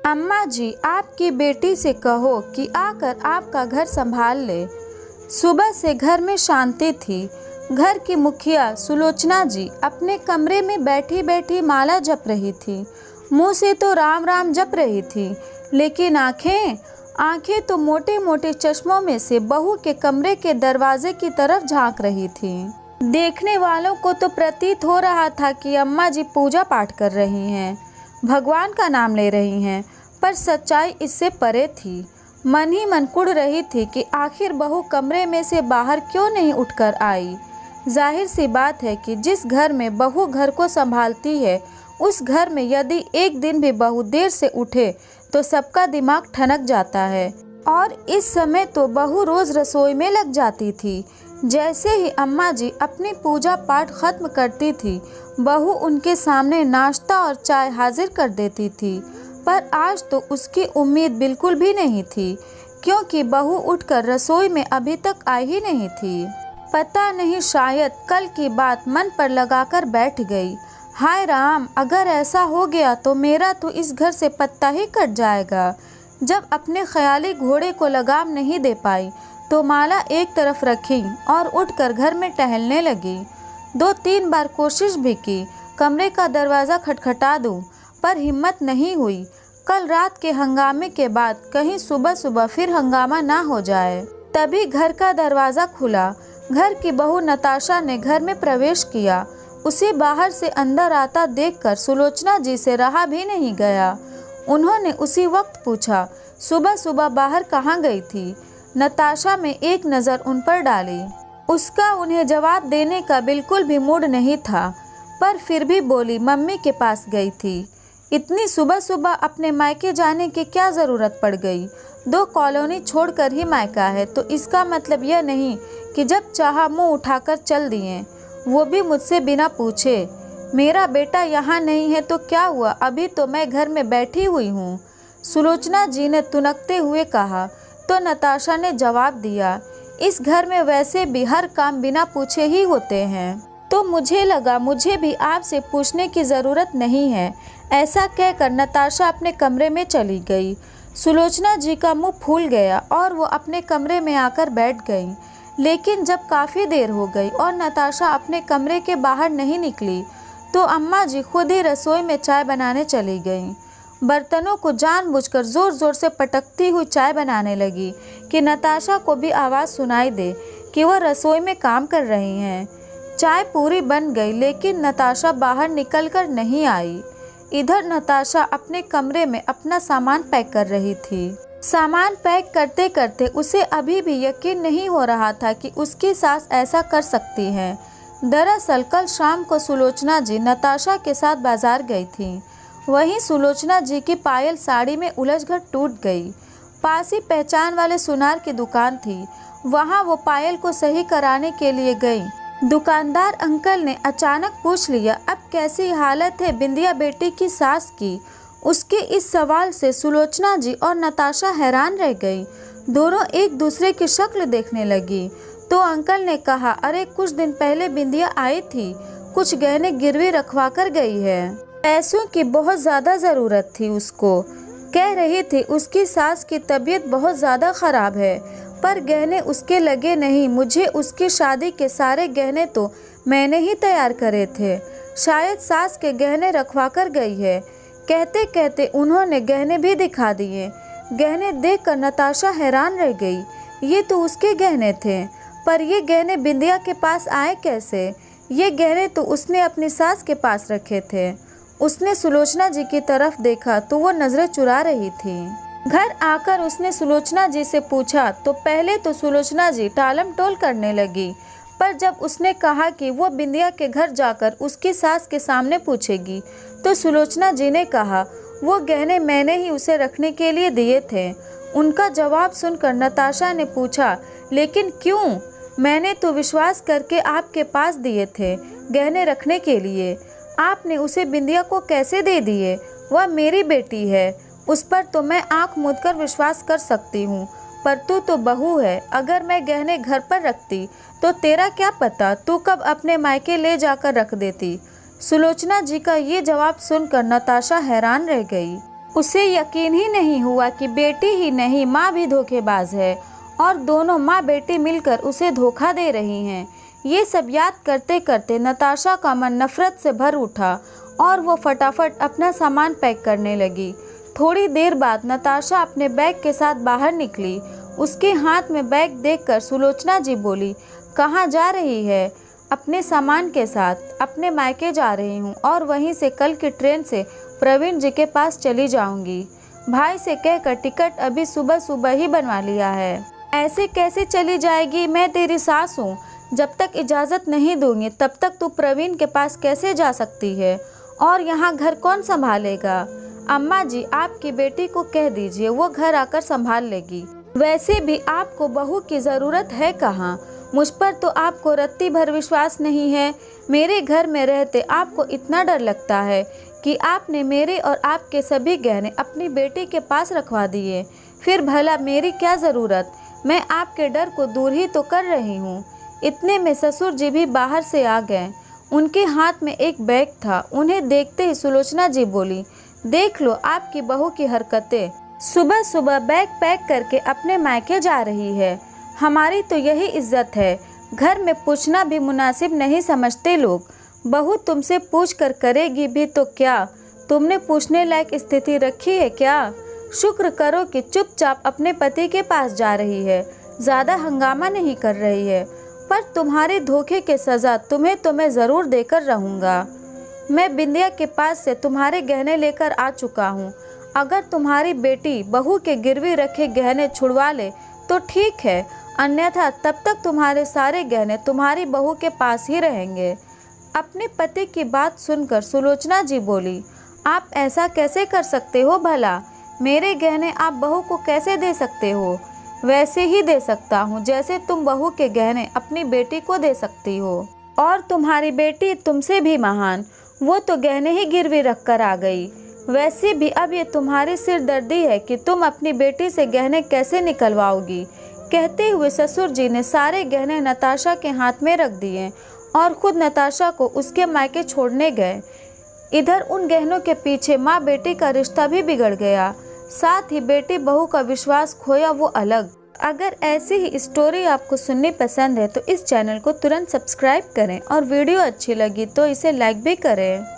अम्मा जी, आपकी बेटी से कहो कि आकर आपका घर संभाल ले। सुबह से घर में शांति थी। घर की मुखिया सुलोचना जी अपने कमरे में बैठी बैठी माला जप रही थी। मुंह से तो राम राम जप रही थी, लेकिन आंखें तो मोटे मोटे चश्मों में से बहू के कमरे के दरवाजे की तरफ झांक रही थी। देखने वालों को तो प्रतीत हो रहा था कि अम्मा जी पूजा पाठ कर रही हैं, भगवान का नाम ले रही हैं, पर सच्चाई इससे परे थी। मन ही मन कुढ़ रही थी कि आखिर बहू कमरे में से बाहर क्यों नहीं उठकर आई। जाहिर सी बात है कि जिस घर में बहू घर को संभालती है, उस घर में यदि एक दिन भी बहू देर से उठे तो सबका दिमाग ठनक जाता है। और इस समय तो बहू रोज रसोई में लग जाती थी। जैसे ही अम्मा जी अपनी पूजा पाठ खत्म करती थी, बहू उनके सामने नाश्ता और चाय हाजिर कर देती थी। पर आज तो उसकी उम्मीद बिल्कुल भी नहीं थी, क्योंकि बहू उठकर रसोई में अभी तक आई ही नहीं थी। पता नहीं, शायद कल की बात मन पर लगाकर बैठ गई। हाय राम, अगर ऐसा हो गया तो मेरा तो इस घर से पत्ता ही कट जाएगा। जब अपने ख्याली घोड़े को लगाम नहीं दे पाई तो माला एक तरफ रखी और उठकर घर में टहलने लगी। 2-3 बार कोशिश भी की कमरे का दरवाज़ा खटखटा दूं, पर हिम्मत नहीं हुई। कल रात के हंगामे के बाद कहीं सुबह सुबह फिर हंगामा ना हो जाए। तभी घर का दरवाज़ा खुला। घर की बहू नताशा ने घर में प्रवेश किया। उसे बाहर से अंदर आता देखकर सुलोचना जी से रहा भी नहीं गया। उन्होंने उसी वक्त पूछा, सुबह सुबह बाहर कहाँ गई थी? नताशा में एक नज़र उन पर डाली। उसका उन्हें जवाब देने का बिल्कुल भी मूड नहीं था, पर फिर भी बोली, मम्मी के पास गई थी। इतनी सुबह सुबह अपने मायके जाने की क्या ज़रूरत पड़ गई? 2 कॉलोनी छोड़कर ही मायका है, तो इसका मतलब यह नहीं कि जब चाहा मुंह उठाकर चल दिए, वो भी मुझसे बिना पूछे। मेरा बेटा यहाँ नहीं है तो क्या हुआ, अभी तो मैं घर में बैठी हुई हूँ, सुलोचना जी ने तुनकते हुए कहा। तो नताशा ने जवाब दिया, इस घर में वैसे भी हर काम बिना पूछे ही होते हैं, तो मुझे लगा मुझे भी आपसे पूछने की ज़रूरत नहीं है। ऐसा कहकर नताशा अपने कमरे में चली गई। सुलोचना जी का मुंह फूल गया और वो अपने कमरे में आकर बैठ गई। लेकिन जब काफ़ी देर हो गई और नताशा अपने कमरे के बाहर नहीं निकली, तो अम्मा जी खुद ही रसोई में चाय बनाने चली गईं। बर्तनों को जानबूझकर ज़ोर ज़ोर से पटकती हुई चाय बनाने लगी कि नताशा को भी आवाज़ सुनाई दे कि वह रसोई में काम कर रही हैं। चाय पूरी बन गई, लेकिन नताशा बाहर निकलकर नहीं आई। इधर नताशा अपने कमरे में अपना सामान पैक कर रही थी। सामान पैक करते करते उसे अभी भी यकीन नहीं हो रहा था कि उसकी सास ऐसा कर सकती है। दरअसल कल शाम को सुलोचना जी नताशा के साथ बाजार गई थी। वहीं सुलोचना जी की पायल साड़ी में उलझकर टूट गई। पास ही पहचान वाले सुनार की दुकान थी, वहां वो पायल को सही कराने के लिए गई। दुकानदार अंकल ने अचानक पूछ लिया, अब कैसी हालत है बिंदिया बेटी की सास की? उसके इस सवाल से सुलोचना जी और नताशा हैरान रह गई। दोनों एक दूसरे की शक्ल देखने लगी। तो अंकल ने कहा, अरे कुछ दिन पहले बिंदिया आई थी, कुछ गहने गिरवी रखवा कर गई है। पैसों की बहुत ज़्यादा ज़रूरत थी उसको। कह रही थी उसकी सास की तबीयत बहुत ज़्यादा ख़राब है, पर गहने उसके लगे नहीं। मुझे उसकी शादी के सारे गहने तो मैंने ही तैयार करे थे, शायद सास के गहने रखवा कर गई है। कहते कहते उन्होंने गहने भी दिखा दिए। गहने देखकर नताशा हैरान रह गई। ये तो उसके गहने थे, पर ये गहने बिंदिया के पास आए कैसे? ये गहने तो उसने अपनी सास के पास रखे थे। उसने सुलोचना जी की तरफ देखा तो वो नज़रें चुरा रही थी। घर आकर उसने सुलोचना जी से पूछा तो पहले तो सुलोचना जी टालम टोल करने लगी, पर जब उसने कहा कि वो बिंदिया के घर जाकर उसकी सास के सामने पूछेगी, तो सुलोचना जी ने कहा, वो गहने मैंने ही उसे रखने के लिए दिए थे। उनका जवाब सुनकर नताशा ने पूछा, लेकिन क्यों? मैंने तो विश्वास करके आपके पास दिए थे गहने रखने के लिए, आपने उसे बिंदिया को कैसे दे दिए? वह मेरी बेटी है, उस पर तो मैं आंख मूंद कर विश्वास कर सकती हूँ, पर तू तो बहू है। अगर मैं गहने घर पर रखती तो तेरा क्या पता, तू कब अपने मायके ले जाकर रख देती। सुलोचना जी का ये जवाब सुनकर नताशा हैरान रह गई। उसे यकीन ही नहीं हुआ कि बेटी ही नहीं माँ भी धोखेबाज है और दोनों माँ बेटी मिलकर उसे धोखा दे रही हैं। ये सब याद करते करते नताशा का मन नफरत से भर उठा और वो फटाफट अपना सामान पैक करने लगी। थोड़ी देर बाद नताशा अपने बैग के साथ बाहर निकली। उसके हाथ में बैग देखकर सुलोचना जी बोली, कहाँ जा रही है? अपने सामान के साथ अपने मायके जा रही हूँ और वहीं से कल की ट्रेन से प्रवीण जी के पास चली जाऊंगी। भाई से कहकर टिकट अभी सुबह सुबह ही बनवा लिया है। ऐसे कैसे चली जाएगी? मैं तेरी सास हूँ, जब तक इजाज़त नहीं दूंगी तब तक तू प्रवीण के पास कैसे जा सकती है? और यहाँ घर कौन संभालेगा? अम्मा जी, आपकी बेटी को कह दीजिए, वो घर आकर संभाल लेगी। वैसे भी आपको बहू की ज़रूरत है कहाँ? मुझ पर तो आपको रत्ती भर विश्वास नहीं है। मेरे घर में रहते आपको इतना डर लगता है कि आपने मेरे और आपके सभी गहने अपनी बेटी के पास रखवा दिए। फिर भला मेरी क्या ज़रूरत? मैं आपके डर को दूर ही तो कर रही हूँ। इतने में ससुर जी भी बाहर से आ गए। उनके हाथ में एक बैग था। उन्हें देखते ही सुलोचना जी बोली, देख लो आपकी बहू की हरकतें, सुबह सुबह बैग पैक करके अपने मायके जा रही है। हमारी तो यही इज्जत है, घर में पूछना भी मुनासिब नहीं समझते लोग। बहू तुमसे पूछ कर करेगी भी तो क्या? तुमने पूछने लायक स्थिति रखी है क्या? शुक्र करो कि चुपचाप अपने पति के पास जा रही है, ज़्यादा हंगामा नहीं कर रही है। पर तुम्हारे धोखे के सज़ा तो मैं ज़रूर देकर रहूँगा। मैं बिंदिया के पास से तुम्हारे गहने लेकर आ चुका हूँ। अगर तुम्हारी बेटी बहू के गिरवी रखे गहने छुड़वा ले तो ठीक है, अन्यथा तब तक तुम्हारे सारे गहने तुम्हारी बहू के पास ही रहेंगे। अपने पति की बात सुनकर सुलोचना जी बोली, आप ऐसा कैसे कर सकते हो भला? मेरे गहने आप बहू को कैसे दे सकते हो? वैसे ही दे सकता हूँ जैसे तुम बहू के गहने अपनी बेटी को दे सकती हो। और तुम्हारी बेटी तुमसे भी महान, वो तो गहने ही गिरवी रख कर आ गई। वैसे भी अब ये तुम्हारी सिरदर्दी है कि तुम अपनी बेटी से गहने कैसे निकलवाओगी। कहते हुए ससुर जी ने सारे गहने नताशा के हाथ में रख दिए और खुद नताशा को उसके मायके छोड़ने गए। इधर उन गहनों के पीछे माँ बेटी का रिश्ता भी बिगड़ गया, साथ ही बेटी बहू का विश्वास खोया, वो अलग। अगर ऐसी ही स्टोरी आपको सुननी पसंद है तो इस चैनल को तुरंत सब्सक्राइब करें और वीडियो अच्छी लगी तो इसे लाइक भी करें।